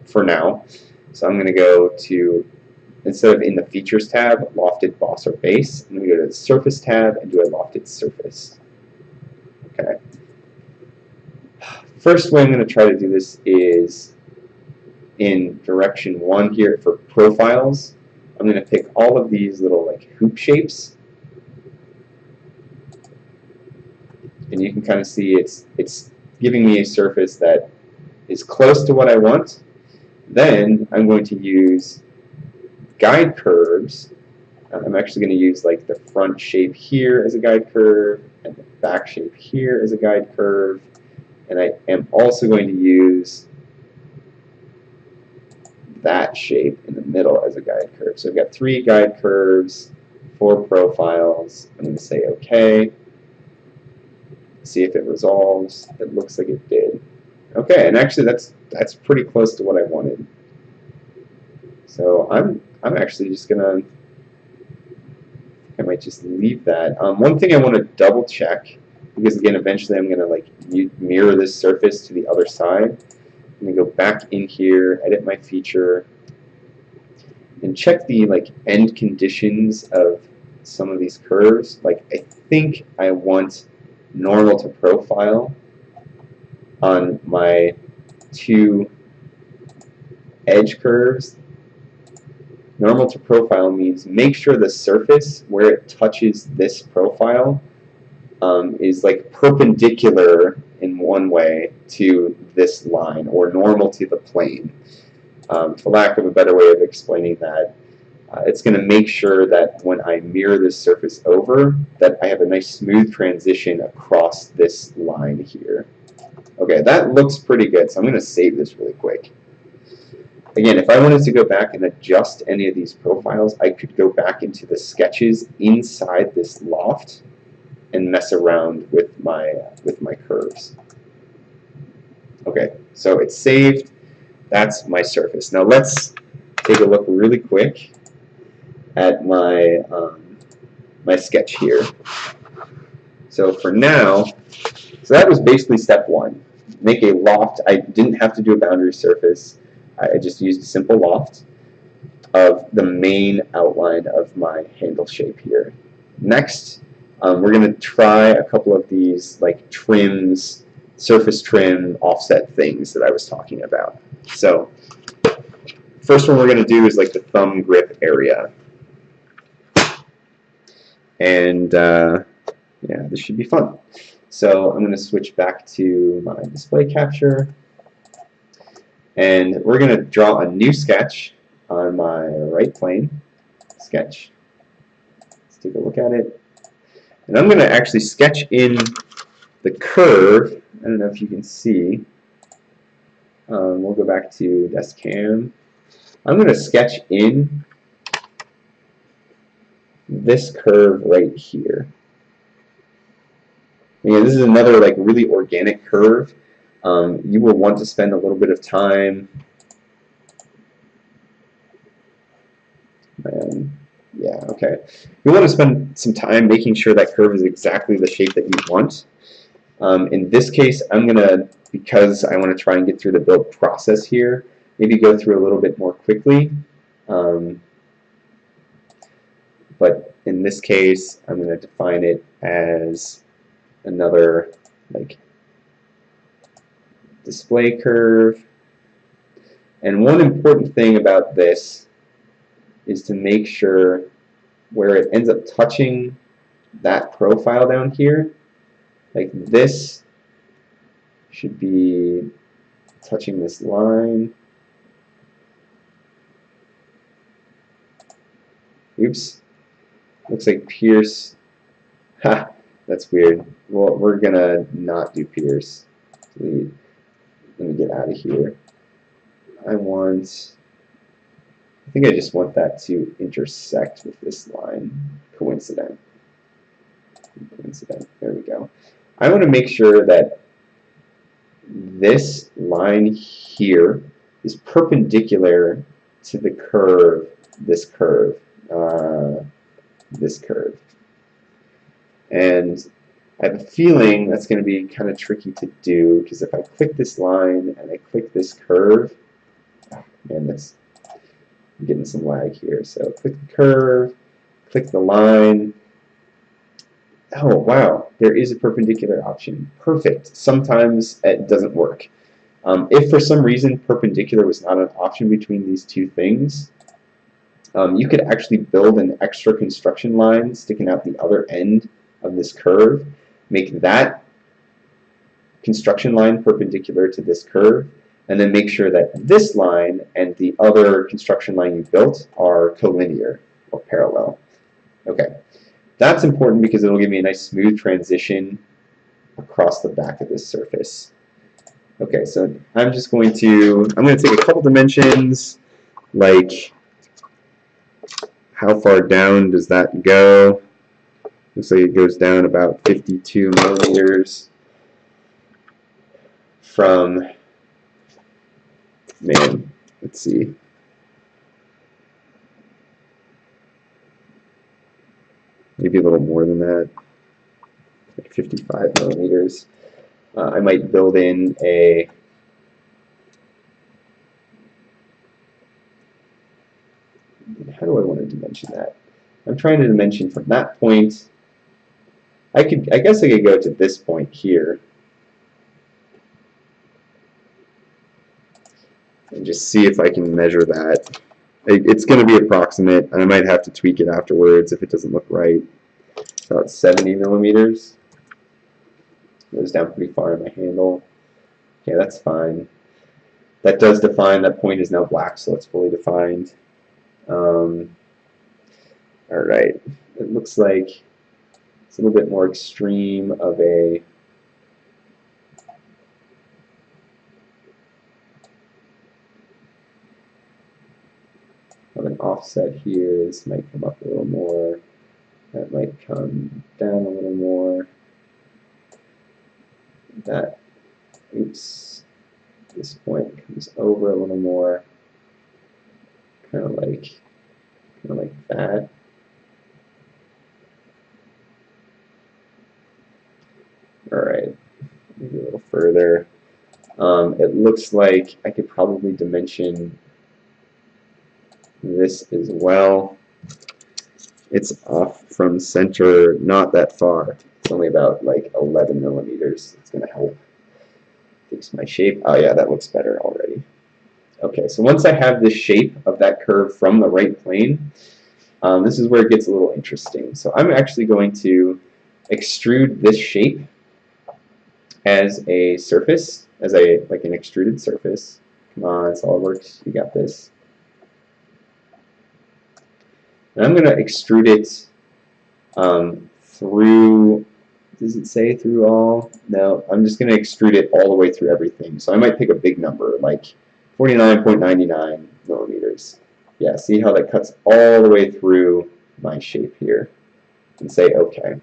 for now. So I'm going to go to, instead of in the Features tab, Lofted Boss or Base, I'm going to go to the Surface tab and do a Lofted Surface. Okay. First way I'm going to try to do this is in direction 1 here for profiles. I'm going to pick all of these little like hoop shapes, and you can kind of see it's giving me a surface that is close to what I want. Then I'm going to use guide curves. I'm actually going to use like the front shape here as a guide curve and the back shape here as a guide curve, and I am also going to use that shape in the middle as a guide curve. So I've got 3 guide curves, 4 profiles. I'm going to say OK. See if it resolves. It looks like it did. Okay, and actually that's pretty close to what I wanted. So I'm actually just gonna, I might just leave that. One thing I want to double check, because again eventually I'm gonna like mirror this surface to the other side. I'm gonna go back in here, edit my feature, and check the like end conditions of some of these curves. Like I think I want normal to profile on my 2 edge curves. Normal to profile means make sure the surface where it touches this profile is like perpendicular in one way to this line, or normal to the plane. For lack of a better way of explaining that, it's going to make sure that when I mirror this surface over, that I have a nice smooth transition across this line here. Okay, that looks pretty good, so I'm going to save this really quick. Again, if I wanted to go back and adjust any of these profiles, I could go back into the sketches inside this loft and mess around with my curves. Okay, so it's saved. that's my surface. Now let's take a look really quick at my my sketch here. So for now, so that was basically step one. Make a loft. I didn't have to do a boundary surface. I just used a simple loft of the main outline of my handle shape here. Next, we're going to try a couple of these like trims, surface trim, offset things that I was talking about. So first one we're going to do is like the thumb grip area. And yeah, this should be fun. So I'm going to switch back to my display capture. And we're going to draw a new sketch on my right plane. Sketch. Let's take a look at it. And I'm going to actually sketch in the curve. I don't know if you can see. We'll go back to desk cam. I'm going to sketch in this curve right here. And this is another like really organic curve. You will want to spend a little bit of time. Yeah, okay. You want to spend some time making sure that curve is exactly the shape that you want. In this case, I'm going to, because I want to try and get through the build process here, maybe go through a little bit more quickly. But in this case, I'm going to define it as another like display curve. And one important thing about this is to make sure where it ends up touching that profile down here, like this should be touching this line. Oops, looks like Pierce. Ha, that's weird. Well, we're gonna not do Pierce. Delete. Let me get out of here. I think I just want that to intersect with this line. Coincident. There we go. I want to make sure that this line here is perpendicular to the curve, this curve. And I have a feeling that's going to be kind of tricky to do, because if I click this line and I click this curve, oh, man, I'm getting some lag here. So click the curve, click the line. Oh, wow, there is a perpendicular option. Perfect. Sometimes it doesn't work. If for some reason perpendicular was not an option between these two things, you could actually build an extra construction line sticking out the other end of this curve, make that construction line perpendicular to this curve, and then make sure that this line and the other construction line you built are collinear or parallel. Okay, that's important because it'll give me a nice smooth transition across the back of this surface. Okay, so I'm going to take a couple dimensions, like how far down does that go? Looks like it goes down about 52 millimeters from, man, let's see. Maybe a little more than that, like 55 millimeters. I might build in a how do I want to dimension that? I'm trying to dimension from that point. I guess I could go to this point here and just see if I can measure that. It's going to be approximate, and I might have to tweak it afterwards if it doesn't look right. About 70 millimeters. Goes down pretty far in my handle. Okay, that's fine. That does define, that point is now black, so it's fully defined. Alright, it looks like it's a little bit more extreme of an offset here. This might come up a little more. That might come down a little more. That, oops. this point comes over a little more, kind of like that. All right, maybe a little further. It looks like I could probably dimension this as well. It's off from center, not that far. It's only about like 11 millimeters. It's going to help fix my shape. Oh yeah, that looks better already. Okay, so once I have the shape of that curve from the right plane, this is where it gets a little interesting. So I'm actually going to extrude this shape as a surface, as like an extruded surface. Come on, Solidworks, you got this. And I'm going to extrude it through, does it say through all? No, I'm just going to extrude it all the way through everything. So I might pick a big number, like 49.99 millimeters. Yeah, see how that cuts all the way through my shape here. And say OK.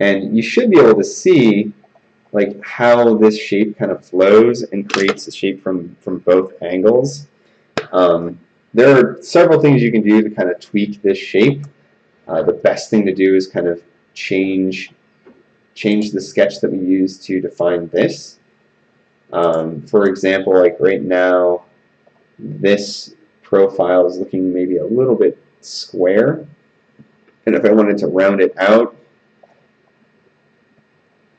And you should be able to see like how this shape kind of flows and creates a shape from both angles. There are several things you can do to kind of tweak this shape. The best thing to do is kind of change the sketch that we use to define this. For example, like right now, this profile is looking maybe a little bit square. And if I wanted to round it out,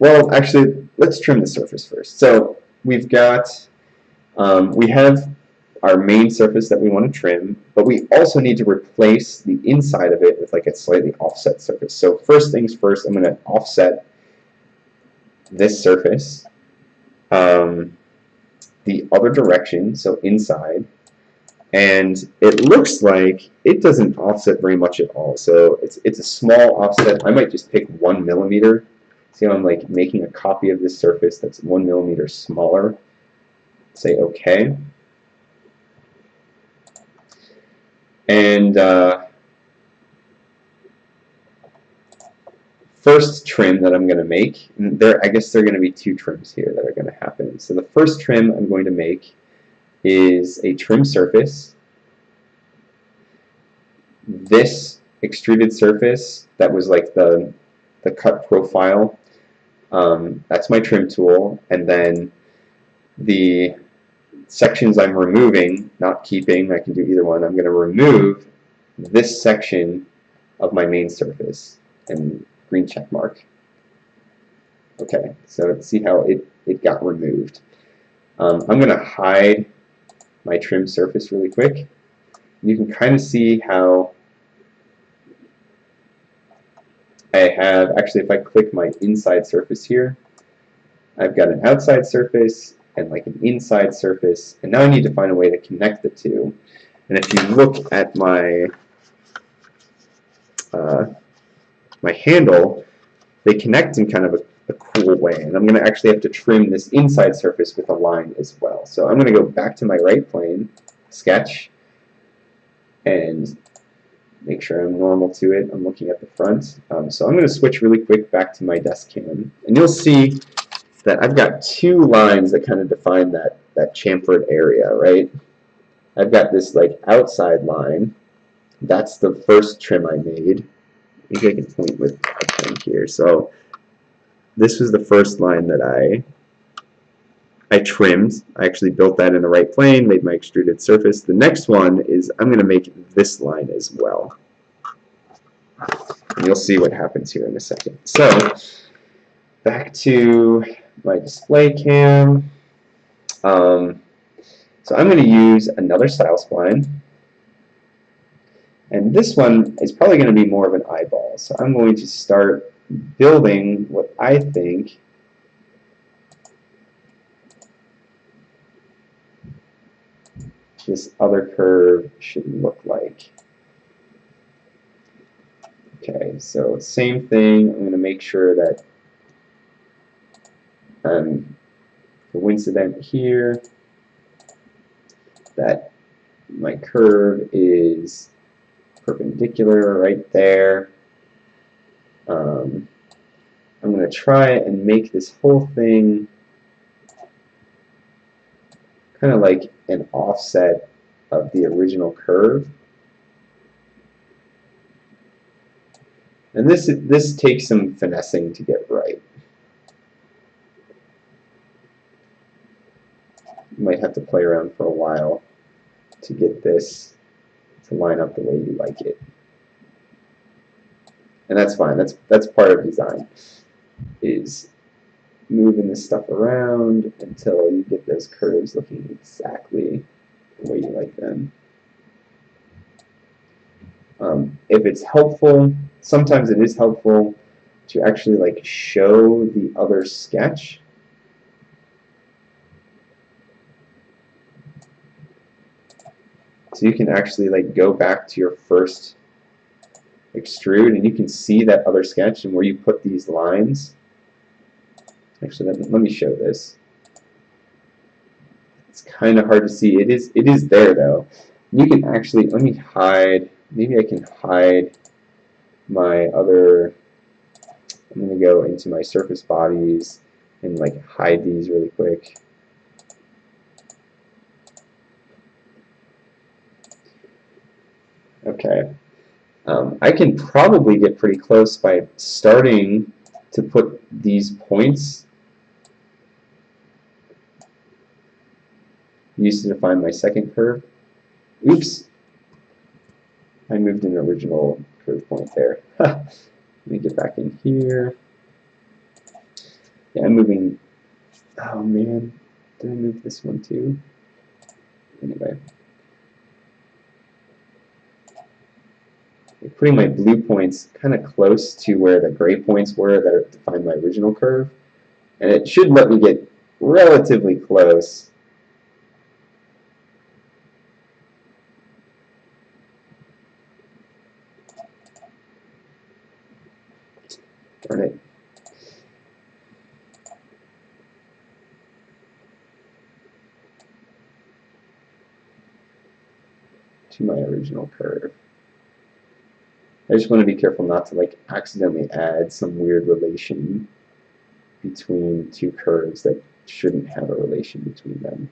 well, actually, let's trim the surface first. So we've got, we have our main surface that we want to trim, but we also need to replace the inside of it with like a slightly offset surface. So first things first, I'm going to offset this surface the other direction, so inside, and it looks like it doesn't offset very much at all. So it's a small offset. I might just pick 1 millimeter. See how I'm like making a copy of this surface that's 1 millimeter smaller. Say OK. And first trim that I'm going to make, I guess there are going to be 2 trims here that are going to happen. So the first trim I'm going to make is a trim surface. This extruded surface that was like the cut profile, that's my trim tool, and then the sections I'm removing, not keeping, I can do either one, I'm going to remove this section of my main surface, and green check mark. Okay, so let's see how it got removed. I'm going to hide my trim surface really quick. You can kind of see how I have, actually if I click my inside surface here, I've got an outside surface and like an inside surface, and now I need to find a way to connect the two. And if you look at my my handle, they connect in kind of a cool way, and I'm going to actually have to trim this inside surface with a line as well. So I'm going to go back to my right plane, sketch, and make sure I'm normal to it. I'm looking at the front. So I'm going to switch really quick back to my desk cam, and you'll see that I've got 2 lines that kind of define that chamfered area, right? I've got this like outside line. That's the first trim I made. Maybe I can point with a pen here. So this was the first line that I trimmed. I actually built that in the right plane, made my extruded surface. The next one is I'm going to make this line as well. And you'll see what happens here in a second. So back to my display cam. So I'm going to use another style spline. And this one is probably going to be more of an eyeball. So I'm going to start building what I think this other curve should look like. Okay, so same thing. I'm going to make sure that I'm coincident here, that my curve is perpendicular right there. I'm going to try and make this whole thing kind of like an offset of the original curve. And this takes some finessing to get right. You might have to play around for a while to get this to line up the way you like it. And that's fine. That's part of design, is moving this stuff around until you get those curves looking exactly the way you like them. If it's helpful, sometimes it is helpful to actually like show the other sketch. So you can actually like go back to your first extrude and you can see that other sketch and where you put these lines. Actually, let me show this. It's kind of hard to see. It is there though. You can actually, let me hide, maybe I can hide my other, I'm going to go into my surface bodies and like hide these really quick. Okay. I can probably get pretty close by starting to put these points used to define my second curve. Oops. I moved an original curve point there. Let me get back in here. Yeah, I'm moving. Oh man, did I move this one too? Anyway. I'm putting my blue points kind of close to where the gray points were that define my original curve. And it should let me get relatively close. Darn it. To my original curve. I just want to be careful not to like accidentally add some weird relation between two curves that shouldn't have a relation between them.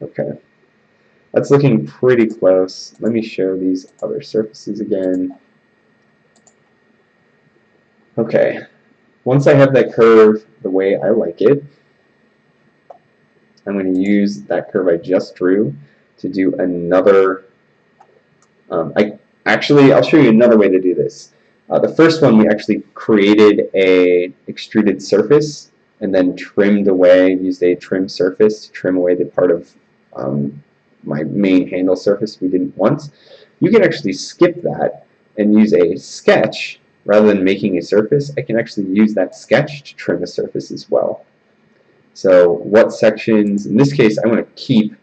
Okay, that's looking pretty close. Let me show these other surfaces again. Okay, once I have that curve the way I like it, I'm going to use that curve I just drew to do another. I'll show you another way to do this. The first one, we actually created a extruded surface and then trimmed away, used a trim surface to trim away the part of my main handle surface we didn't want. You can actually skip that and use a sketch rather than making a surface. I can actually use that sketch to trim a surface as well. So what sections, in this case I want to keep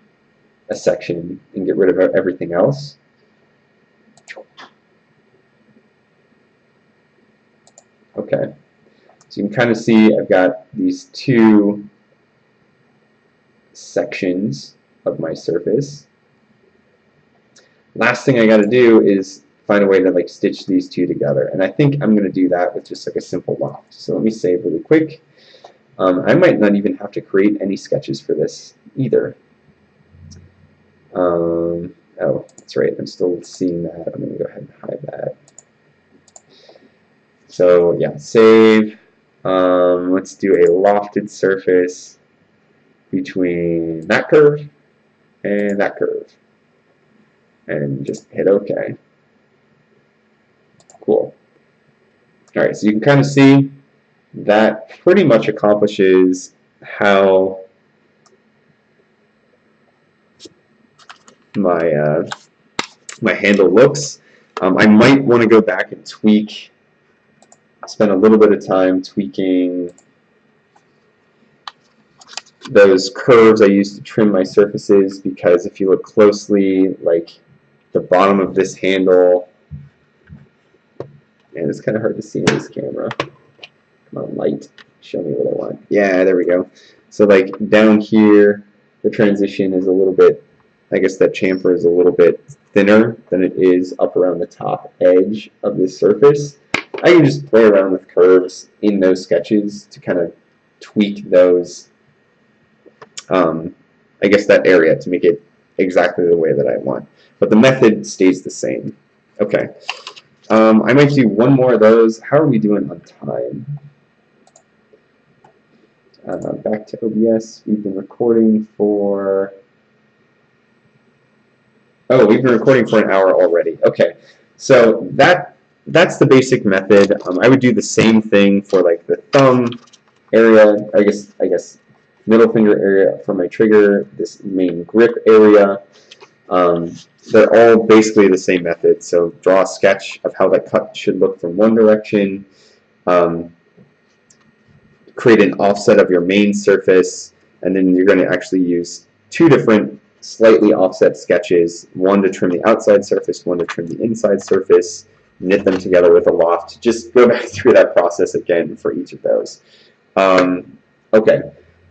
a section and get rid of everything else. Okay, so you can kind of see I've got these two sections of my surface. Last thing I got to do is find a way to like stitch these two together, and I think I'm going to do that with just like a simple loft. So let me save really quick. I might not even have to create any sketches for this either. Oh, that's right, I'm still seeing that. I'm going to go ahead and hide that. So yeah, save. Let's do a lofted surface between that curve and that curve. And just hit OK. Cool. Alright, so you can kind of see that pretty much accomplishes how my my handle looks. I might want to go back and tweak, spend a little bit of time tweaking those curves I used to trim my surfaces, because if you look closely, like the bottom of this handle, and it's kind of hard to see in this camera. Come on, light, show me what I want. Yeah, there we go. So like down here, the transition is a little bit I guess that chamfer is a little bit thinner than it is up around the top edge of this surface. I can just play around with curves in those sketches to kind of tweak those, I guess that area to make it exactly the way that I want. But the method stays the same. Okay. I might do one more of those. How are we doing on time? Back to OBS. We've been recording for... Oh, we've been recording for an hour already. Okay. So that's the basic method. I would do the same thing for like the thumb area, I guess middle finger area for my trigger, this main grip area. They're all basically the same method. So draw a sketch of how that cut should look from one direction. Create an offset of your main surface, and then you're going to actually use two different slightly offset sketches, one to trim the outside surface, one to trim the inside surface, knit them together with a loft. Just go back through that process again for each of those. Okay,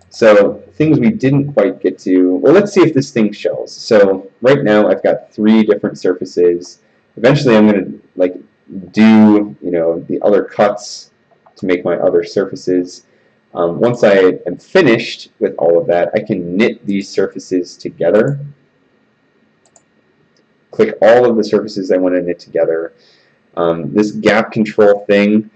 so things we didn't quite get to. Well, let's see if this thing shows. So right now I've got 3 different surfaces. Eventually I'm going to like do the other cuts to make my other surfaces. Once I am finished with all of that, I can knit these surfaces together. Click all of the surfaces I want to knit together. This gap control thing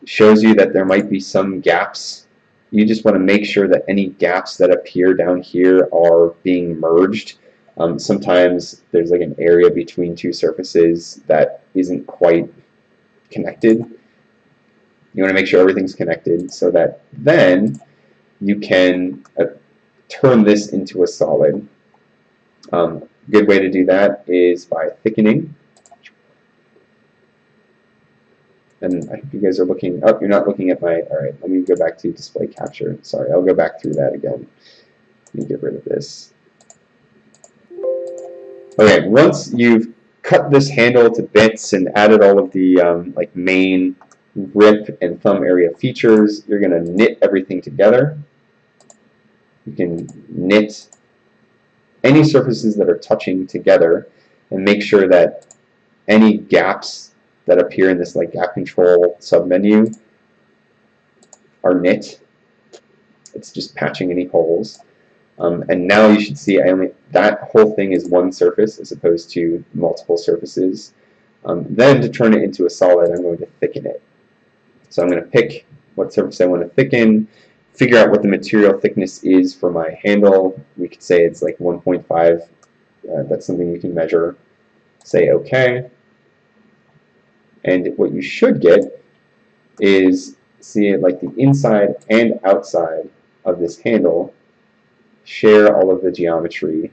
shows you that there might be some gaps. You just want to make sure that any gaps that appear down here are being merged. Sometimes there's like an area between 2 surfaces that isn't quite connected. You want to make sure everything's connected so that then you can turn this into a solid. Good way to do that is by thickening. And I hope you guys are looking, oh, you're not looking at my, alright, let me go back to display capture. Sorry, I'll go back through that again. Let me get rid of this. Okay, once you've cut this handle to bits and added all of the like main grip and thumb area features, you're going to knit everything together. You can knit any surfaces that are touching together and make sure that any gaps that appear in this like gap control submenu are knit. It's just patching any holes. And now you should see that whole thing is one surface as opposed to multiple surfaces. Then to turn it into a solid, I'm going to thicken it. So I'm going to pick what surface I want to thicken, figure out what the material thickness is for my handle. We could say it's like 1.5. That's something you can measure. Say OK. And what you should get is see it like the inside and outside of this handle share all of the geometry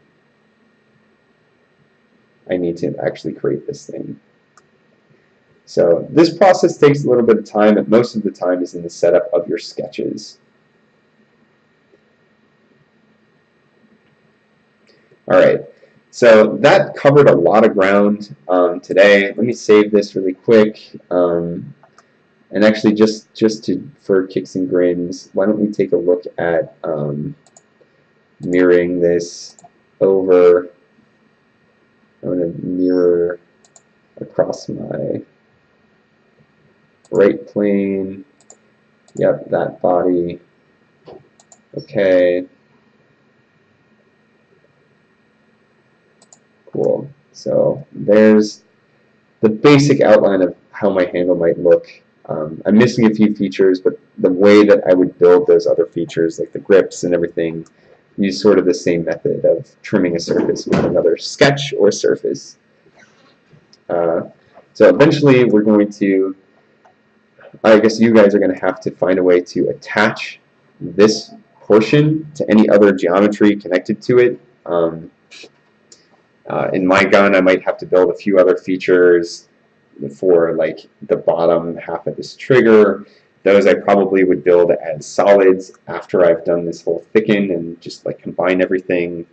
I need to actually create this thing. So this process takes a little bit of time, but most of the time is in the setup of your sketches. Alright, so that covered a lot of ground today. Let me save this really quick. And actually, for kicks and grins, why don't we take a look at mirroring this over. I'm going to mirror across my right plane. Yep, that body. Okay. Cool. So there's the basic outline of how my handle might look. I'm missing a few features, but the way that I would build those other features, like the grips and everything, use sort of the same method of trimming a surface with another sketch or surface. So eventually we're going to, I guess you guys are going to have to find a way to attach this portion to any other geometry connected to it. In my gun, I might have to build a few other features for like the bottom half of this trigger. Those I probably would build as solids after I've done this whole thicken and just like combine everything,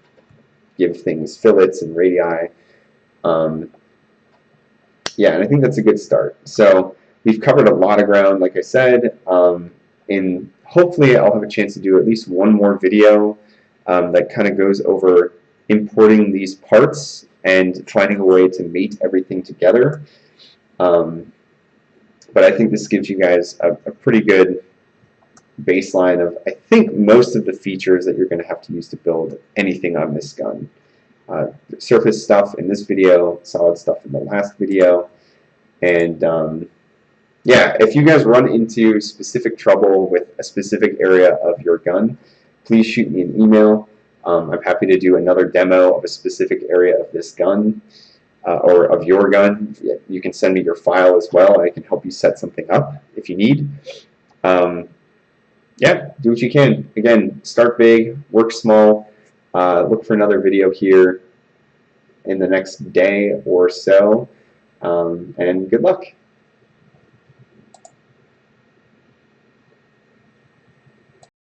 give things fillets and radii. Yeah, and I think that's a good start. So we've covered a lot of ground, like I said, and hopefully I'll have a chance to do at least one more video that kind of goes over importing these parts and finding a way to mate everything together. But I think this gives you guys a pretty good baseline of, I think, most of the features that you're going to have to use to build anything on this gun. Surface stuff in this video, solid stuff in the last video, and yeah, if you guys run into specific trouble with a specific area of your gun, please shoot me an email. I'm happy to do another demo of a specific area of this gun or of your gun. You can send me your file as well. I can help you set something up if you need. Yeah, do what you can. Again, start big, work small. Look for another video here in the next day or so, and good luck.